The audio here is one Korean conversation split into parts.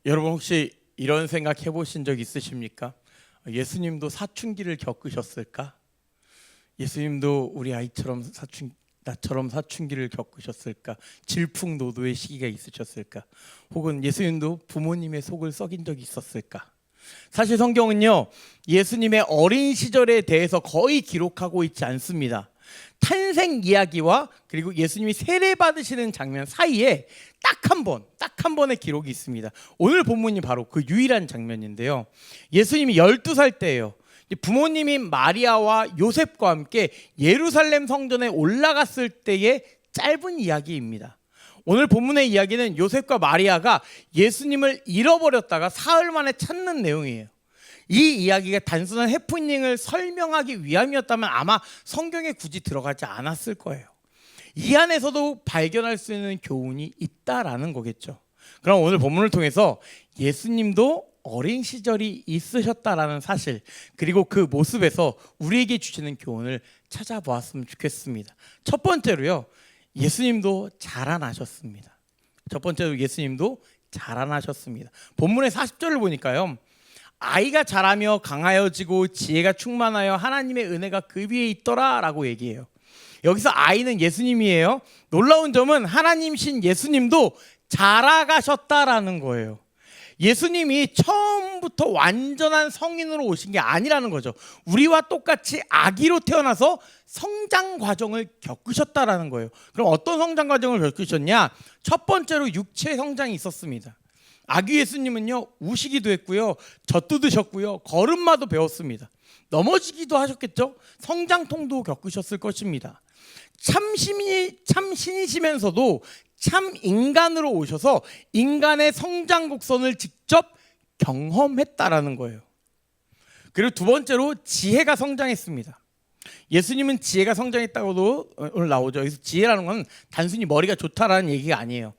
여러분 혹시 이런 생각 해보신 적 있으십니까? 예수님도 사춘기를 겪으셨을까? 예수님도 우리 아이처럼 나처럼 사춘기를 겪으셨을까? 질풍노도의 시기가 있으셨을까? 혹은 예수님도 부모님의 속을 썩인 적이 있었을까? 사실 성경은요, 예수님의 어린 시절에 대해서 거의 기록하고 있지 않습니다. 탄생 이야기와 그리고 예수님이 세례 받으시는 장면 사이에 딱 한 번의 기록이 있습니다. 오늘 본문이 바로 그 유일한 장면인데요. 예수님이 12살 때예요. 부모님인 마리아와 요셉과 함께 예루살렘 성전에 올라갔을 때의 짧은 이야기입니다. 오늘 본문의 이야기는 요셉과 마리아가 예수님을 잃어버렸다가 사흘 만에 찾는 내용이에요. 이 이야기가 단순한 해프닝을 설명하기 위함이었다면 아마 성경에 굳이 들어가지 않았을 거예요. 이 안에서도 발견할 수 있는 교훈이 있다라는 거겠죠. 그럼 오늘 본문을 통해서 예수님도 어린 시절이 있으셨다라는 사실, 그리고 그 모습에서 우리에게 주시는 교훈을 찾아보았으면 좋겠습니다. 첫 번째로요, 예수님도 자라나셨습니다. 본문의 40절을 보니까요, 아이가 자라며 강하여지고 지혜가 충만하여 하나님의 은혜가 그 위에 있더라 라고 얘기해요. 여기서 아이는 예수님이에요. 놀라운 점은 하나님이신 예수님도 자라가셨다라는 거예요. 예수님이 처음부터 완전한 성인으로 오신 게 아니라는 거죠. 우리와 똑같이 아기로 태어나서 성장 과정을 겪으셨다라는 거예요. 그럼 어떤 성장 과정을 겪으셨냐? 첫 번째로 육체의 성장이 있었습니다. 아기 예수님은요, 우시기도 했고요, 젖도 드셨고요, 걸음마도 배웠습니다. 넘어지기도 하셨겠죠? 성장통도 겪으셨을 것입니다. 참 신이시면서도 참 인간으로 오셔서 인간의 성장 곡선을 직접 경험했다라는 거예요. 그리고 두 번째로 지혜가 성장했습니다. 예수님은 지혜가 성장했다고도 오늘 나오죠. 그래서 지혜라는 건 단순히 머리가 좋다라는 얘기가 아니에요.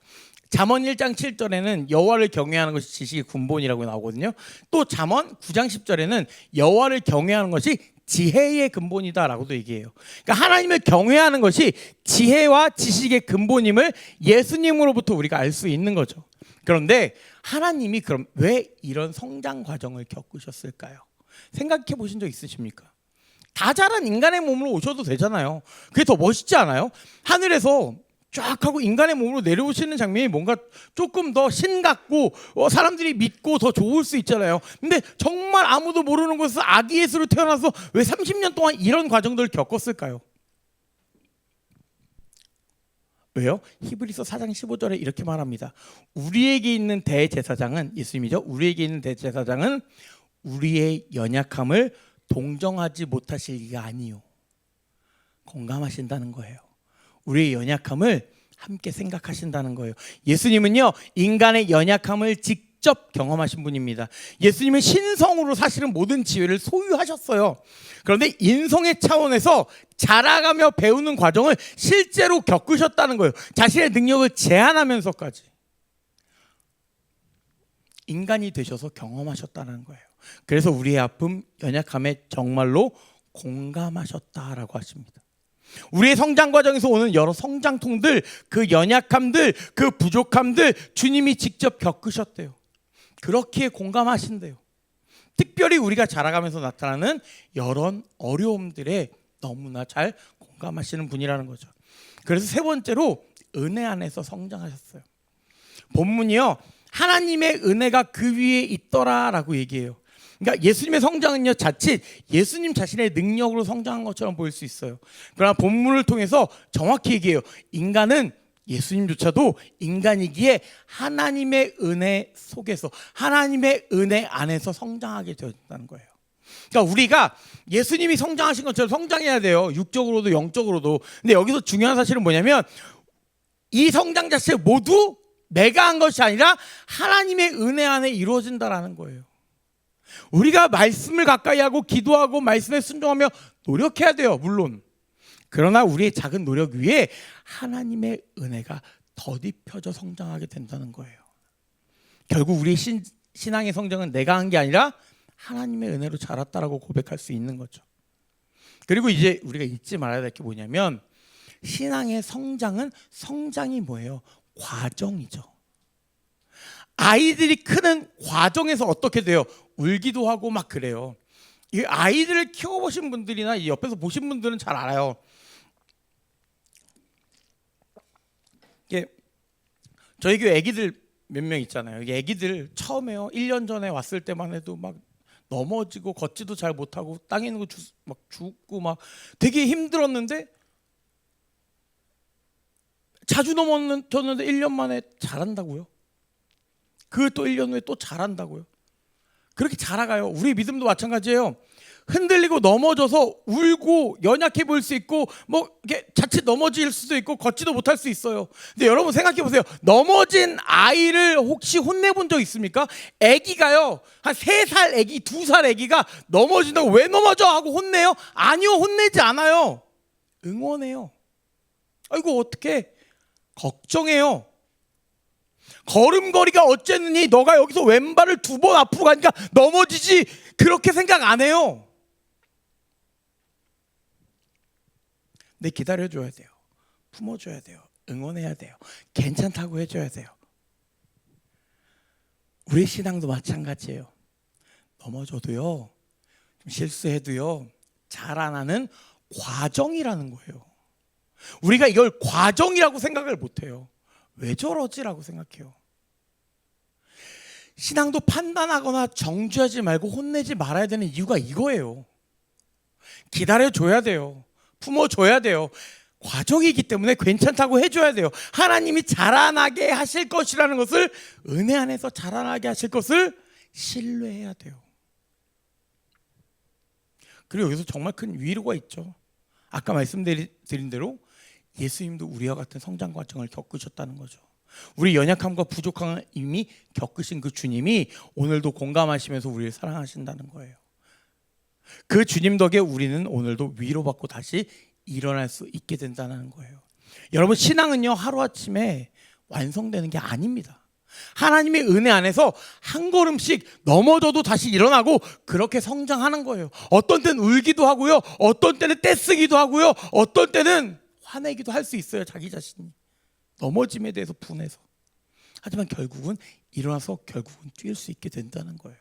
잠언 1장 7절에는 여호와를 경외하는 것이 지식의 근본이라고 나오거든요. 또 잠언 9장 10절에는 여호와를 경외하는 것이 지혜의 근본이다라고도 얘기해요. 그러니까 하나님을 경외하는 것이 지혜와 지식의 근본임을 예수님으로부터 우리가 알 수 있는 거죠. 그런데 하나님이 그럼 왜 이런 성장 과정을 겪으셨을까요? 생각해 보신 적 있으십니까? 다 자란 인간의 몸으로 오셔도 되잖아요. 그게 더 멋있지 않아요? 하늘에서 쫙 하고 인간의 몸으로 내려오시는 장면이 뭔가 조금 더 신같고 사람들이 믿고 더 좋을 수 있잖아요. 근데 정말 아무도 모르는 곳에서 아기 예수로 태어나서 왜 30년 동안 이런 과정들을 겪었을까요? 왜요? 히브리서 4장 15절에 이렇게 말합니다. 우리에게 있는 대제사장은, 예수님이죠. 우리에게 있는 대제사장은 우리의 연약함을 동정하지 못하실 이가 아니요, 공감하신다는 거예요. 우리의 연약함을 함께 생각하신다는 거예요. 예수님은요, 인간의 연약함을 직접 경험하신 분입니다. 예수님은 신성으로 사실은 모든 지혜를 소유하셨어요. 그런데 인성의 차원에서 자라가며 배우는 과정을 실제로 겪으셨다는 거예요. 자신의 능력을 제한하면서까지 인간이 되셔서 경험하셨다는 거예요. 그래서 우리의 아픔, 연약함에 정말로 공감하셨다라고 하십니다. 우리의 성장 과정에서 오는 여러 성장통들, 그 연약함들, 그 부족함들 주님이 직접 겪으셨대요. 그렇기에 공감하신대요. 특별히 우리가 자라가면서 나타나는 여러 어려움들에 너무나 잘 공감하시는 분이라는 거죠. 그래서 세 번째로 은혜 안에서 성장하셨어요. 본문이요, 하나님의 은혜가 그 위에 있더라라고 얘기해요. 그러니까 예수님의 성장은요, 자칫 예수님 자신의 능력으로 성장한 것처럼 보일 수 있어요. 그러나 본문을 통해서 정확히 얘기해요. 인간은, 예수님조차도 인간이기에 하나님의 은혜 속에서, 하나님의 은혜 안에서 성장하게 되었다는 거예요. 그러니까 우리가 예수님이 성장하신 것처럼 성장해야 돼요. 육적으로도 영적으로도. 근데 여기서 중요한 사실은 뭐냐면, 이 성장 자체 모두 내가 한 것이 아니라 하나님의 은혜 안에 이루어진다라는 거예요. 우리가 말씀을 가까이 하고 기도하고 말씀에 순종하며 노력해야 돼요, 물론. 그러나 우리의 작은 노력 위에 하나님의 은혜가 덧입혀져 성장하게 된다는 거예요. 결국 우리의 신앙의 성장은 내가 한 게 아니라 하나님의 은혜로 자랐다라고 고백할 수 있는 거죠. 그리고 이제 우리가 잊지 말아야 될 게 뭐냐면, 신앙의 성장은, 성장이 뭐예요? 과정이죠. 아이들이 크는 과정에서 어떻게 돼요? 울기도 하고 막 그래요. 이 아이들을 키워보신 분들이나 이 옆에서 보신 분들은 잘 알아요. 이게 저희 교회 애기들 몇 명 있잖아요. 이게 애기들 처음에요. 1년 전에 왔을 때만 해도 막 넘어지고 걷지도 잘 못하고 땅에 있는 거 막 죽고 막 되게 힘들었는데 자주 넘어졌는데 1년 만에 잘한다고요. 그 또 1년 후에 또 잘한다고요. 그렇게 자라가요. 우리 믿음도 마찬가지예요. 흔들리고 넘어져서 울고 연약해 보일 수 있고 뭐 이게 자칫 넘어질 수도 있고 걷지도 못할 수 있어요. 근데 여러분 생각해 보세요. 넘어진 아이를 혹시 혼내본 적 있습니까? 아기가요. 한 3살 아기, 2살 아기가 넘어진다고 왜 넘어져 하고 혼내요? 아니요. 혼내지 않아요. 응원해요. 아이고 어떡해. 걱정해요. 걸음걸이가 어쨌느니 너가 여기서 왼발을 2번 앞으로 가니까 넘어지지 그렇게 생각 안 해요. 근데 기다려줘야 돼요. 품어줘야 돼요. 응원해야 돼요. 괜찮다고 해줘야 돼요. 우리 신앙도 마찬가지예요. 넘어져도요, 좀 실수해도요, 자라나는 과정이라는 거예요. 우리가 이걸 과정이라고 생각을 못해요. 왜 저러지라고 생각해요. 신앙도 판단하거나 정죄하지 말고 혼내지 말아야 되는 이유가 이거예요. 기다려줘야 돼요. 품어줘야 돼요. 과정이기 때문에 괜찮다고 해줘야 돼요. 하나님이 자라나게 하실 것이라는 것을, 은혜 안에서 자라나게 하실 것을 신뢰해야 돼요. 그리고 여기서 정말 큰 위로가 있죠. 아까 말씀드린 대로 예수님도 우리와 같은 성장 과정을 겪으셨다는 거죠. 우리 연약함과 부족함을 이미 겪으신 그 주님이 오늘도 공감하시면서 우리를 사랑하신다는 거예요. 그 주님 덕에 우리는 오늘도 위로받고 다시 일어날 수 있게 된다는 거예요. 여러분, 신앙은요 하루아침에 완성되는 게 아닙니다. 하나님의 은혜 안에서 한 걸음씩 넘어져도 다시 일어나고 그렇게 성장하는 거예요. 어떤 때는 울기도 하고요, 어떤 때는 떼쓰기도 하고요, 어떤 때는 화내기도 할 수 있어요. 자기 자신이 넘어짐에 대해서 분해서. 하지만 결국은 일어나서 결국은 뛸 수 있게 된다는 거예요.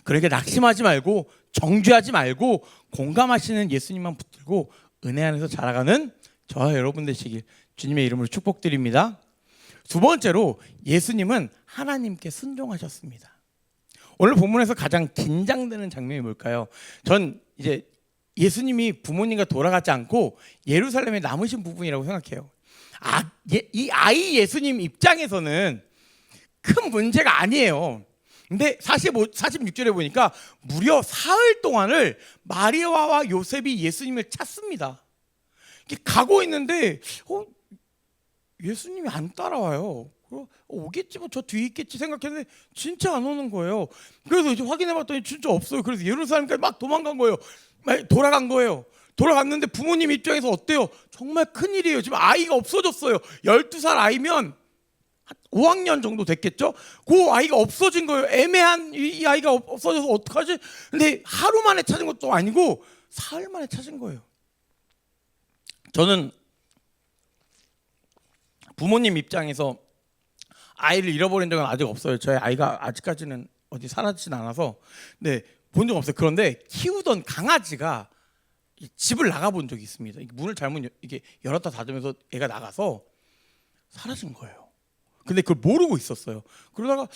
그러니까 낙심하지 말고 정죄하지 말고 공감하시는 예수님만 붙들고 은혜 안에서 자라가는 저와 여러분 되시길 주님의 이름으로 축복드립니다. 두 번째로, 예수님은 하나님께 순종하셨습니다. 오늘 본문에서 가장 긴장되는 장면이 뭘까요? 전 이제 예수님이 부모님과 돌아가지 않고 예루살렘에 남으신 부분이라고 생각해요. 이 아이 예수님 입장에서는 큰 문제가 아니에요. 근데 46절에 보니까 무려 사흘 동안을 마리아와 요셉이 예수님을 찾습니다. 이렇게 가고 있는데 예수님이 안 따라와요. 오겠지, 뭐 저 뒤에 있겠지 생각했는데 진짜 안 오는 거예요. 그래서 이제 확인해봤더니 진짜 없어요. 그래서 예루살렘까지 막 도망간 거예요. 돌아간 거예요. 돌아갔는데 부모님 입장에서 어때요? 정말 큰일이에요. 지금 아이가 없어졌어요. 12살 아이면 5학년 정도 됐겠죠? 그 아이가 없어진 거예요. 애매한 이 아이가 없어져서 어떡하지? 근데 하루 만에 찾은 것도 아니고 사흘 만에 찾은 거예요. 저는 부모님 입장에서 아이를 잃어버린 적은 아직 없어요. 저희 아이가 아직까지는 어디 사라지진 않아서 네, 본 적 없어요. 그런데 키우던 강아지가 집을 나가본 적이 있습니다. 문을 잘못 이게 열었다 닫으면서 애가 나가서 사라진 거예요. 근데 그걸 모르고 있었어요. 그러다가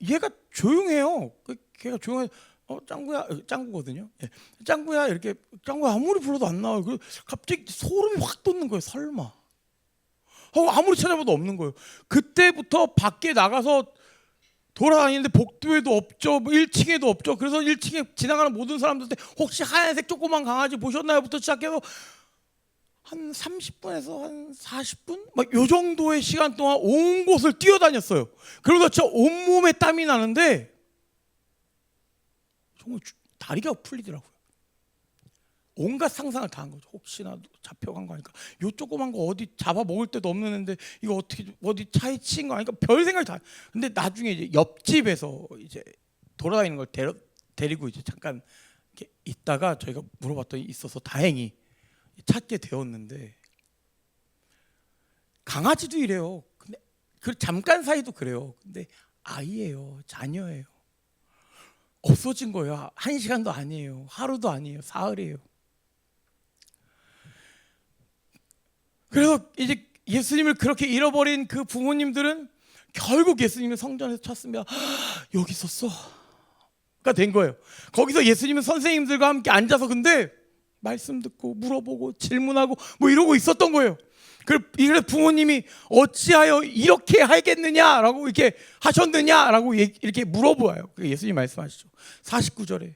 얘가 조용해요. 걔가 조용해. 짱구야, 짱구거든요. 예. 짱구야 이렇게, 짱구야 아무리 불러도 안 나와요. 갑자기 소름이 확 돋는 거예요. 설마. 아무리 찾아봐도 없는 거예요. 그때부터 밖에 나가서 돌아다니는데 복도에도 없죠, 1층에도 없죠. 그래서 1층에 지나가는 모든 사람들한테 혹시 하얀색 조그만 강아지 보셨나요?부터 시작해서 한 30분에서 한 40분? 막 요 정도의 시간 동안 온 곳을 뛰어다녔어요. 그러다 진짜 온몸에 땀이 나는데 정말 다리가 풀리더라고요. 온갖 상상을 다 한 거죠. 혹시나 잡혀간 거 아닐까? 요 조그만 거 어디 잡아 먹을 데도 없는데 이거 어떻게 어디 차에 치인 거 아닐까? 별 생각이 다. 근데 나중에 이제 옆집에서 이제 돌아다니는 걸 데리고 이제 잠깐 이렇게 있다가 저희가 물어봤더니 있어서 다행히 찾게 되었는데, 강아지도 이래요. 근데 그 잠깐 사이도 그래요. 근데 아이예요. 자녀예요. 없어진 거예요. 1시간도 아니에요. 하루도 아니에요. 사흘이에요. 그래서 이제 예수님을 그렇게 잃어버린 그 부모님들은 결국 예수님을 성전에서 찾습니다. 여기 있었어 가 된 거예요. 거기서 예수님은 선생님들과 함께 앉아서 근데 말씀 듣고 물어보고 질문하고 뭐 이러고 있었던 거예요. 그래서 부모님이 어찌하여 이렇게 하겠느냐라고 이렇게 하셨느냐라고 이렇게 물어보아요. 예수님 말씀하시죠. 49절에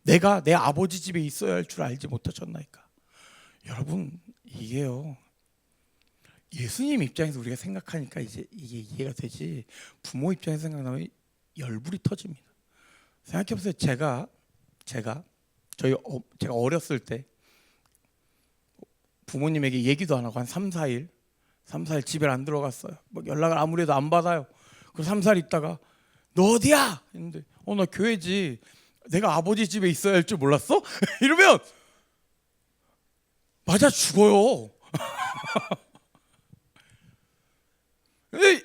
내가 내 아버지 집에 있어야 할 줄 알지 못하셨나이까. 여러분, 이게요, 예수님 입장에서 우리가 생각하니까 이제 이게 이해가 되지, 부모 입장에서 생각나면 열불이 터집니다. 생각해보세요. 제가 어렸을 때 부모님에게 얘기도 안 하고 한 3-4일 집에 안 들어갔어요. 뭐 연락을 아무리 해도 안 받아요. 그 3-4일 있다가 너 어디야? 했는데 나 교회지. 내가 아버지 집에 있어야 할 줄 몰랐어? 이러면 맞아 죽어요. 근데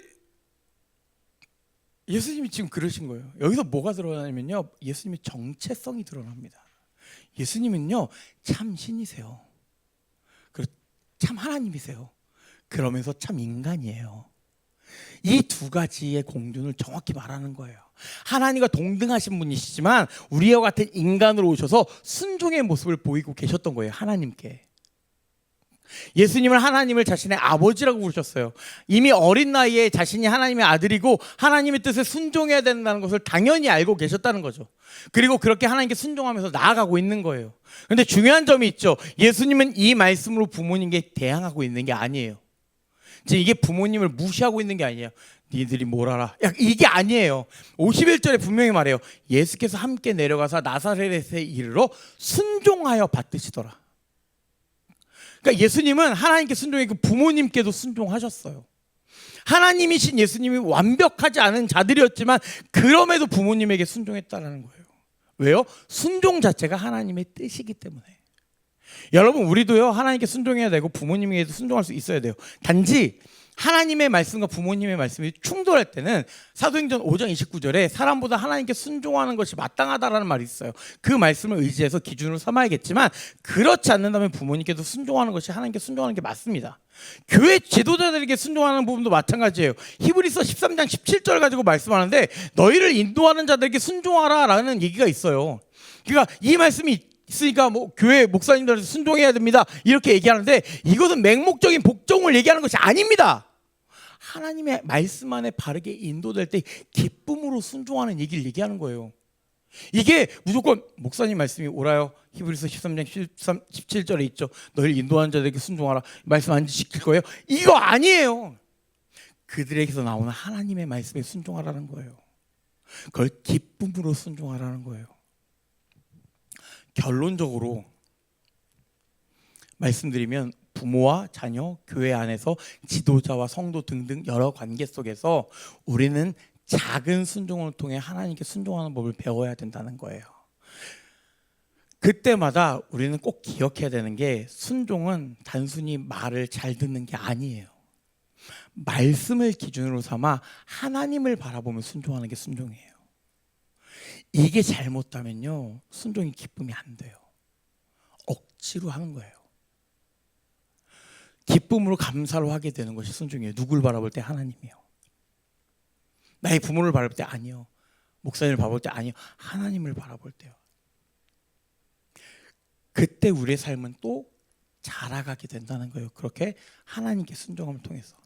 예수님이 지금 그러신 거예요. 여기서 뭐가 드러나냐면요, 예수님의 정체성이 드러납니다. 예수님은요 참 신이세요. 그리고 참 하나님이세요. 그러면서 참 인간이에요. 이 두 가지의 공존을 정확히 말하는 거예요. 하나님과 동등하신 분이시지만 우리와 같은 인간으로 오셔서 순종의 모습을 보이고 계셨던 거예요. 하나님께. 예수님을 하나님을 자신의 아버지라고 부르셨어요. 이미 어린 나이에 자신이 하나님의 아들이고 하나님의 뜻에 순종해야 된다는 것을 당연히 알고 계셨다는 거죠. 그리고 그렇게 하나님께 순종하면서 나아가고 있는 거예요. 그런데 중요한 점이 있죠. 예수님은 이 말씀으로 부모님께 대항하고 있는 게 아니에요. 이게 부모님을 무시하고 있는 게 아니에요. 니들이 뭘 알아? 이게 아니에요. 51절에 분명히 말해요. 예수께서 함께 내려가서 나사렛에 이르러 순종하여 받드시더라. 그러니까 예수님은 하나님께 순종했고 부모님께도 순종하셨어요. 하나님이신 예수님이 완벽하지 않은 자들이었지만 그럼에도 부모님에게 순종했다는 거예요. 왜요? 순종 자체가 하나님의 뜻이기 때문에. 여러분, 우리도요 하나님께 순종해야 되고 부모님에게도 순종할 수 있어야 돼요. 단지 하나님의 말씀과 부모님의 말씀이 충돌할 때는 사도행전 5장 29절에 사람보다 하나님께 순종하는 것이 마땅하다라는 말이 있어요. 그 말씀을 의지해서 기준으로 삼아야겠지만 그렇지 않는다면 부모님께도 순종하는 것이 하나님께 순종하는 게 맞습니다. 교회 지도자들에게 순종하는 부분도 마찬가지예요. 히브리서 13장 17절 가지고 말씀하는데 너희를 인도하는 자들에게 순종하라라는 얘기가 있어요. 그러니까 이 말씀이 있으니까 뭐 교회 목사님들한테 순종해야 됩니다 이렇게 얘기하는데 이것은 맹목적인 복종을 얘기하는 것이 아닙니다. 하나님의 말씀 안에 바르게 인도될 때 기쁨으로 순종하는 얘기를 얘기하는 거예요. 이게 무조건 목사님 말씀이 옳아요. 히브리서 13장 17절에 있죠. 너희를 인도하는 자들에게 순종하라. 말씀 안 지킬 거예요. 이거 아니에요. 그들에게서 나오는 하나님의 말씀에 순종하라는 거예요. 그걸 기쁨으로 순종하라는 거예요. 결론적으로 말씀드리면 부모와 자녀, 교회 안에서 지도자와 성도 등등 여러 관계 속에서 우리는 작은 순종을 통해 하나님께 순종하는 법을 배워야 된다는 거예요. 그때마다 우리는 꼭 기억해야 되는 게 순종은 단순히 말을 잘 듣는 게 아니에요. 말씀을 기준으로 삼아 하나님을 바라보며 순종하는 게 순종이에요. 이게 잘못되면요 순종이 기쁨이 안 돼요. 억지로 하는 거예요. 기쁨으로 감사로 하게 되는 것이 순종이에요. 누굴 바라볼 때? 하나님이요. 나의 부모를 바라볼 때? 아니요. 목사님을 바라볼 때? 아니요. 하나님을 바라볼 때요. 그때 우리의 삶은 또 자라가게 된다는 거예요. 그렇게 하나님께 순종함을 통해서.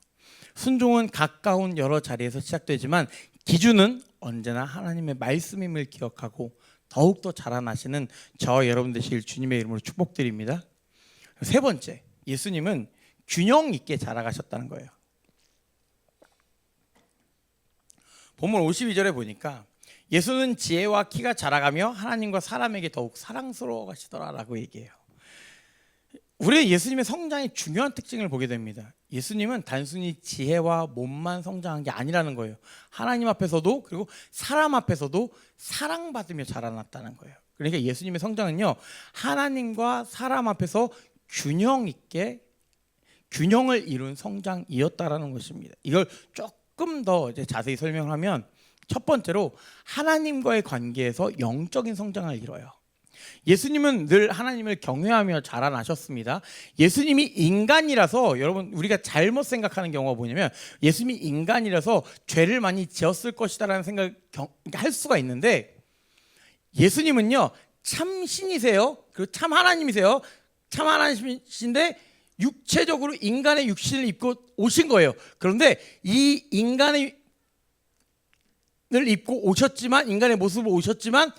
순종은 가까운 여러 자리에서 시작되지만 기준은 언제나 하나님의 말씀임을 기억하고 더욱더 자라나시는 저 여러분 되실 주님의 이름으로 축복드립니다. 세 번째, 예수님은 균형 있게 자라가셨다는 거예요. 본문 52절에 보니까 예수는 지혜와 키가 자라가며 하나님과 사람에게 더욱 사랑스러워 가시더라라고 얘기해요. 우리는 예수님의 성장의 중요한 특징을 보게 됩니다. 예수님은 단순히 지혜와 몸만 성장한 게 아니라는 거예요. 하나님 앞에서도 그리고 사람 앞에서도 사랑받으며 자라났다는 거예요. 그러니까 예수님의 성장은요 하나님과 사람 앞에서 균형 있게 균형을 이룬 성장이었다라는 것입니다. 이걸 조금 더 이제 자세히 설명하면 첫 번째로 하나님과의 관계에서 영적인 성장을 이뤄요. 예수님은 늘 하나님을 경외하며 자라나셨습니다. 예수님이 인간이라서, 여러분 우리가 잘못 생각하는 경우가 뭐냐면 예수님이 인간이라서 죄를 많이 지었을 것이다라는 생각을 할 수가 있는데, 예수님은요 참 신이세요. 그리고 참 하나님이세요. 참 하나님이신데 육체적으로 인간의 육신을 입고 오신 거예요. 그런데 이 인간을 입고 오셨지만, 인간의 모습으로 오셨지만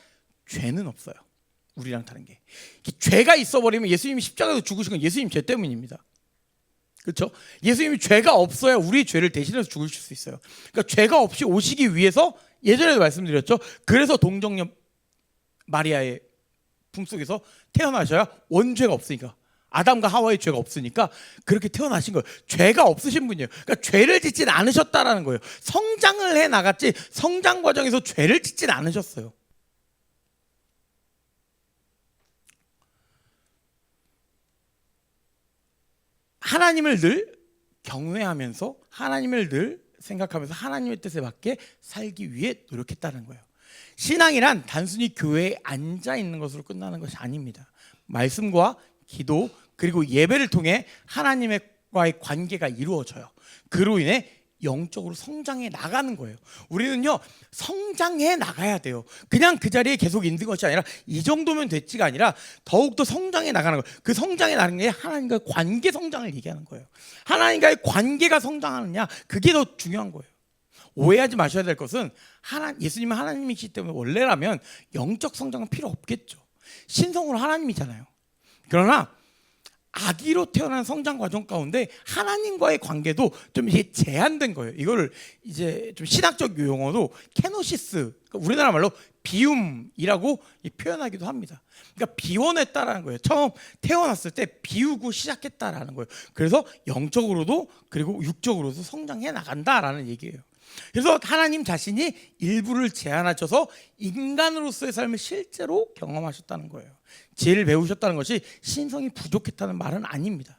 죄는 없어요. 우리랑 다른 게, 죄가 있어버리면 예수님이 십자가에서 죽으신 건 예수님 죄 때문입니다. 그렇죠? 예수님이 죄가 없어야 우리 죄를 대신해서 죽으실 수 있어요. 그러니까 죄가 없이 오시기 위해서, 예전에도 말씀드렸죠. 그래서 동정녀 마리아의 품속에서 태어나셔야, 원죄가 없으니까, 아담과 하와의 죄가 없으니까 그렇게 태어나신 거예요. 죄가 없으신 분이에요. 그러니까 죄를 짓진 않으셨다라는 거예요. 성장을 해 나갔지 성장 과정에서 죄를 짓진 않으셨어요. 하나님을 늘 경외하면서, 하나님을 늘 생각하면서 하나님의 뜻에 맞게 살기 위해 노력했다는 거예요. 신앙이란 단순히 교회에 앉아 있는 것으로 끝나는 것이 아닙니다. 말씀과 기도 그리고 예배를 통해 하나님과의 관계가 이루어져요. 그로 인해 영적으로 성장해 나가는 거예요. 우리는요 성장해 나가야 돼요. 그냥 그 자리에 계속 있는 것이 아니라, 이 정도면 됐지가 아니라 더욱더 성장해 나가는 거예요. 그 성장해 나가는 게 하나님과의 관계 성장을 얘기하는 거예요. 하나님과의 관계가 성장하느냐, 그게 더 중요한 거예요. 오해하지 마셔야 될 것은, 예수님은 하나님이시기 때문에 원래라면 영적 성장은 필요 없겠죠. 신성으로 하나님이잖아요. 그러나 아기로 태어난 성장 과정 가운데 하나님과의 관계도 좀 이게 제한된 거예요. 이거를 이제 좀 신학적 용어로 케노시스, 우리나라 말로 비움이라고 표현하기도 합니다. 그러니까 비워냈다라는 거예요. 처음 태어났을 때 비우고 시작했다라는 거예요. 그래서 영적으로도 그리고 육적으로도 성장해 나간다라는 얘기예요. 그래서 하나님 자신이 일부를 제한하셔서 인간으로서의 삶을 실제로 경험하셨다는 거예요. 지혜를 배우셨다는 것이 신성이 부족했다는 말은 아닙니다.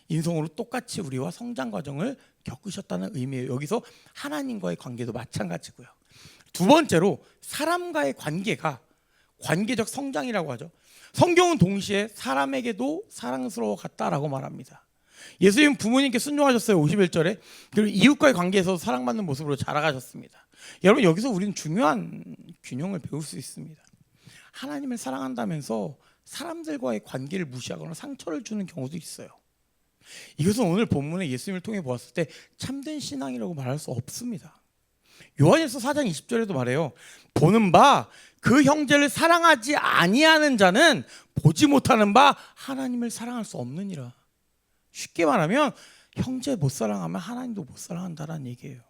인성으로 똑같이 우리와 성장 과정을 겪으셨다는 의미예요. 여기서 하나님과의 관계도 마찬가지고요. 두 번째로 사람과의 관계가 관계적 성장이라고 하죠. 성경은 동시에 사람에게도 사랑스러워 갔다라고 말합니다. 예수님 부모님께 순종하셨어요. 51절에. 그리고 이웃과의 관계에서 사랑받는 모습으로 자라가셨습니다. 여러분, 여기서 우리는 중요한 균형을 배울 수 있습니다. 하나님을 사랑한다면서 사람들과의 관계를 무시하거나 상처를 주는 경우도 있어요. 이것은 오늘 본문에 예수님을 통해 보았을 때 참된 신앙이라고 말할 수 없습니다. 요한일서 4장 20절에도 말해요. 보는 바 그 형제를 사랑하지 아니하는 자는 보지 못하는 바 하나님을 사랑할 수 없느니라. 쉽게 말하면 형제 못 사랑하면 하나님도 못 사랑한다라는 얘기예요.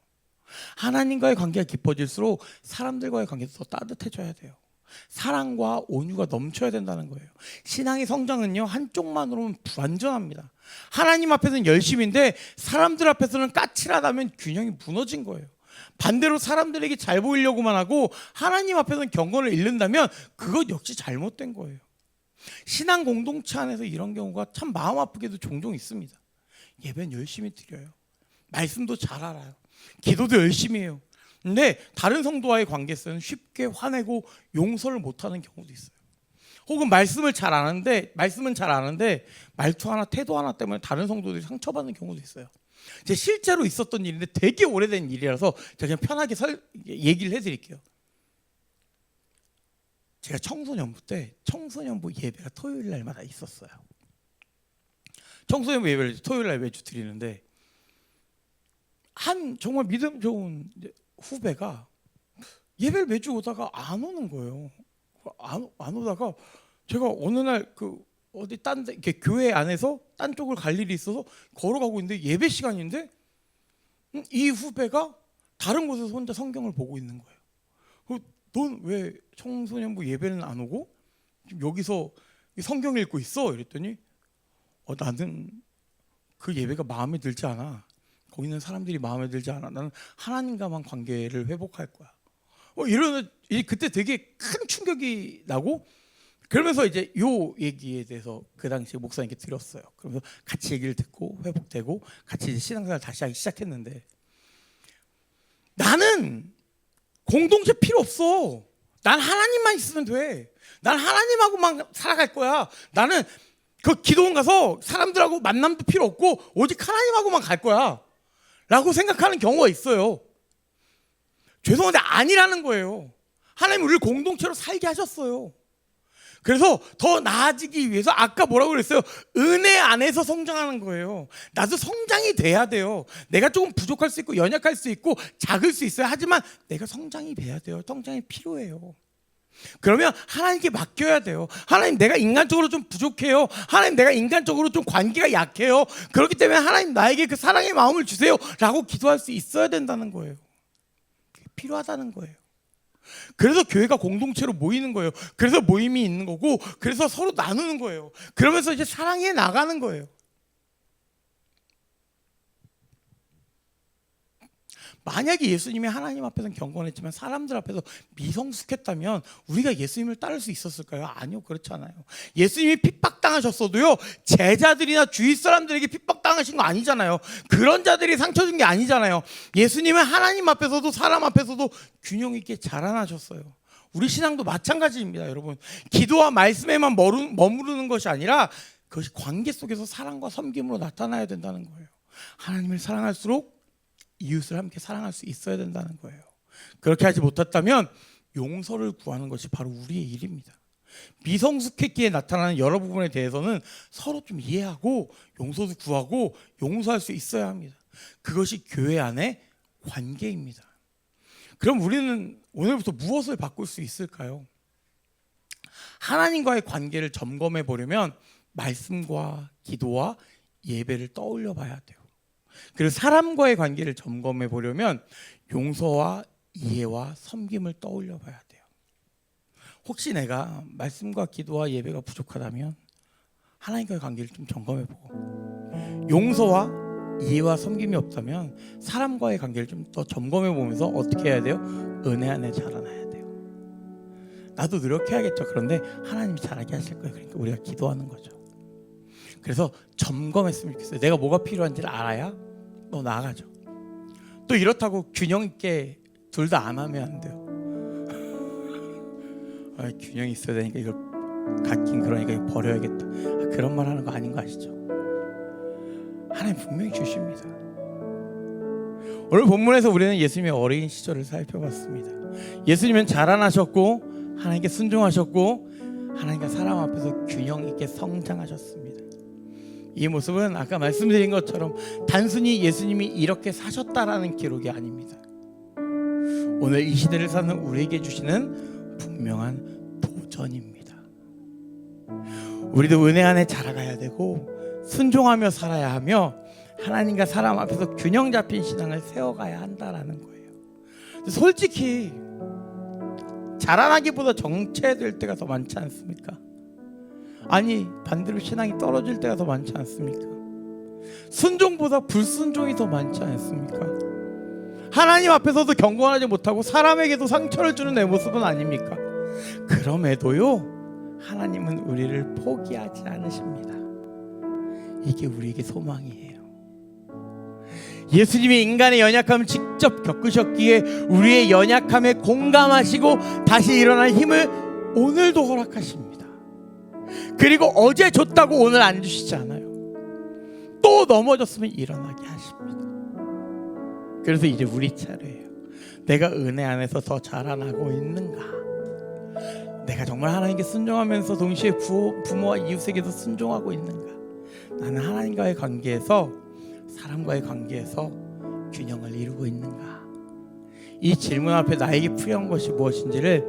하나님과의 관계가 깊어질수록 사람들과의 관계도 더 따뜻해져야 돼요. 사랑과 온유가 넘쳐야 된다는 거예요. 신앙의 성장은요 한쪽만으로는 불완전합니다. 하나님 앞에서는 열심인데 사람들 앞에서는 까칠하다면 균형이 무너진 거예요. 반대로 사람들에게 잘 보이려고만 하고 하나님 앞에서는 경건을 잃는다면 그것 역시 잘못된 거예요. 신앙 공동체 안에서 이런 경우가 참 마음 아프게도 종종 있습니다. 예배는 열심히 드려요. 말씀도 잘 알아요. 기도도 열심히 해요. 근데 다른 성도와의 관계에서는 쉽게 화내고 용서를 못하는 경우도 있어요. 혹은 말씀은 잘 아는데 말투 하나 태도 하나 때문에 다른 성도들이 상처받는 경우도 있어요. 제 실제로 있었던 일인데 되게 오래된 일이라서 제가 그냥 편하게 얘기를 해드릴게요. 제가 청소년부 때 청소년부 예배가 토요일 날마다 있었어요. 청소년부 예배를 토요일 날 매주 드리는데 한 정말 믿음 좋은 후배가 예배를 매주 오다가 안 오는 거예요. 안 오다가 제가 어느 날 어디 딴데 이렇게 교회 안에서 딴 쪽을 갈 일이 있어서 걸어가고 있는데 예배 시간인데 이 후배가 다른 곳에서 혼자 성경을 보고 있는 거예요. 넌 왜 청소년부 예배는 안 오고 여기서 성경 읽고 있어? 이랬더니 나는 그 예배가 마음에 들지 않아. 거기 있는 사람들이 마음에 들지 않아. 나는 하나님과만 관계를 회복할 거야. 이러면 그때 되게 큰 충격이 나고, 그러면서 이제 요 얘기에 대해서 그 당시에 목사님께 드렸어요. 그러면서 같이 얘기를 듣고 회복되고 같이 이제 신앙생활 다시 하기 시작했는데, 나는 공동체 필요 없어. 난 하나님만 있으면 돼. 난 하나님하고만 살아갈 거야. 나는 그 기도원 가서 사람들하고 만남도 필요 없고 오직 하나님하고만 갈 거야 라고 생각하는 경우가 있어요. 죄송한데 아니라는 거예요. 하나님 우리를 공동체로 살게 하셨어요. 그래서 더 나아지기 위해서 아까 뭐라고 그랬어요? 은혜 안에서 성장하는 거예요. 나도 성장이 돼야 돼요. 내가 조금 부족할 수 있고 연약할 수 있고 작을 수 있어요. 하지만 내가 성장이 돼야 돼요. 성장이 필요해요. 그러면 하나님께 맡겨야 돼요. 하나님 내가 인간적으로 좀 부족해요. 하나님 내가 인간적으로 좀 관계가 약해요. 그렇기 때문에 하나님 나에게 그 사랑의 마음을 주세요 라고 기도할 수 있어야 된다는 거예요. 그게 필요하다는 거예요. 그래서 교회가 공동체로 모이는 거예요. 그래서 모임이 있는 거고 그래서 서로 나누는 거예요. 그러면서 이제 사랑해 나가는 거예요. 만약에 예수님이 하나님 앞에서는 경건했지만 사람들 앞에서 미성숙했다면 우리가 예수님을 따를 수 있었을까요? 아니요, 그렇지 않아요. 예수님이 핍박당하셨어도요 제자들이나 주위 사람들에게 핍박당하신 거 아니잖아요. 그런 자들이 상처 준 게 아니잖아요. 예수님은 하나님 앞에서도 사람 앞에서도 균형 있게 자라나셨어요. 우리 신앙도 마찬가지입니다. 여러분, 기도와 말씀에만 머무르는 것이 아니라 그것이 관계 속에서 사랑과 섬김으로 나타나야 된다는 거예요. 하나님을 사랑할수록 이웃을 함께 사랑할 수 있어야 된다는 거예요. 그렇게 하지 못했다면 용서를 구하는 것이 바로 우리의 일입니다. 미성숙했기에 나타나는 여러 부분에 대해서는 서로 좀 이해하고 용서도 구하고 용서할 수 있어야 합니다. 그것이 교회 안의 관계입니다. 그럼 우리는 오늘부터 무엇을 바꿀 수 있을까요? 하나님과의 관계를 점검해 보려면 말씀과 기도와 예배를 떠올려 봐야 돼요. 그리고 사람과의 관계를 점검해 보려면 용서와 이해와 섬김을 떠올려 봐야 돼요. 혹시 내가 말씀과 기도와 예배가 부족하다면 하나님과의 관계를 좀 점검해 보고, 용서와 이해와 섬김이 없다면 사람과의 관계를 좀 더 점검해 보면서 어떻게 해야 돼요? 은혜 안에 자라나야 돼요. 나도 노력해야겠죠. 그런데 하나님이 잘하게 하실 거예요. 그러니까 우리가 기도하는 거죠. 그래서 점검했으면 좋겠어요. 내가 뭐가 필요한지를 알아야 또 나아가죠. 또 이렇다고 균형 있게 둘 다 안 하면 안 돼요. 균형이 있어야 되니까 이걸 갖긴 그러니까 이거 버려야겠다. 그런 말 하는 거 아닌 거 아시죠? 하나님 분명히 주십니다. 오늘 본문에서 우리는 예수님의 어린 시절을 살펴봤습니다. 예수님은 자라나셨고 하나님께 순종하셨고 하나님과 사람 앞에서 균형 있게 성장하셨습니다. 이 모습은 아까 말씀드린 것처럼 단순히 예수님이 이렇게 사셨다라는 기록이 아닙니다. 오늘 이 시대를 사는 우리에게 주시는 분명한 도전입니다. 우리도 은혜 안에 자라가야 되고 순종하며 살아야 하며 하나님과 사람 앞에서 균형 잡힌 신앙을 세워가야 한다라는 거예요. 솔직히 자라나기보다 정체될 때가 더 많지 않습니까? 아니 반대로 신앙이 떨어질 때가 더 많지 않습니까? 순종보다 불순종이 더 많지 않습니까? 하나님 앞에서도 경건하지 못하고 사람에게도 상처를 주는 내 모습은 아닙니까? 그럼에도요 하나님은 우리를 포기하지 않으십니다. 이게 우리에게 소망이에요. 예수님이 인간의 연약함을 직접 겪으셨기에 우리의 연약함에 공감하시고 다시 일어날 힘을 오늘도 허락하십니다. 그리고 어제 줬다고 오늘 안 주시지 않아요. 또 넘어졌으면 일어나게 하십니다. 그래서 이제 우리 차례예요. 내가 은혜 안에서 더 자라나고 있는가? 내가 정말 하나님께 순종하면서 동시에 부모와 이웃에게도 순종하고 있는가? 나는 하나님과의 관계에서 사람과의 관계에서 균형을 이루고 있는가? 이 질문 앞에 나에게 필요한 것이 무엇인지를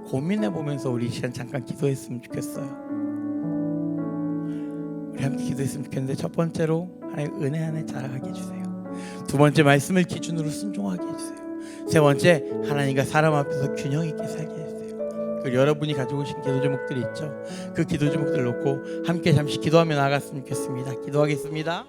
고민해 보면서 우리 시간 잠깐 기도했으면 좋겠어요. 우리 함께 기도했으면 좋겠는데, 첫 번째로 하나님 은혜 안에 자라가게 해주세요. 두 번째 말씀을 기준으로 순종하게 해주세요. 세 번째 하나님과 사람 앞에서 균형 있게 살게 해주세요. 그리고 여러분이 가지고 오신 기도 제목들이 있죠. 그 기도 제목들을 놓고 함께 잠시 기도하며 나아갔으면 좋겠습니다. 기도하겠습니다.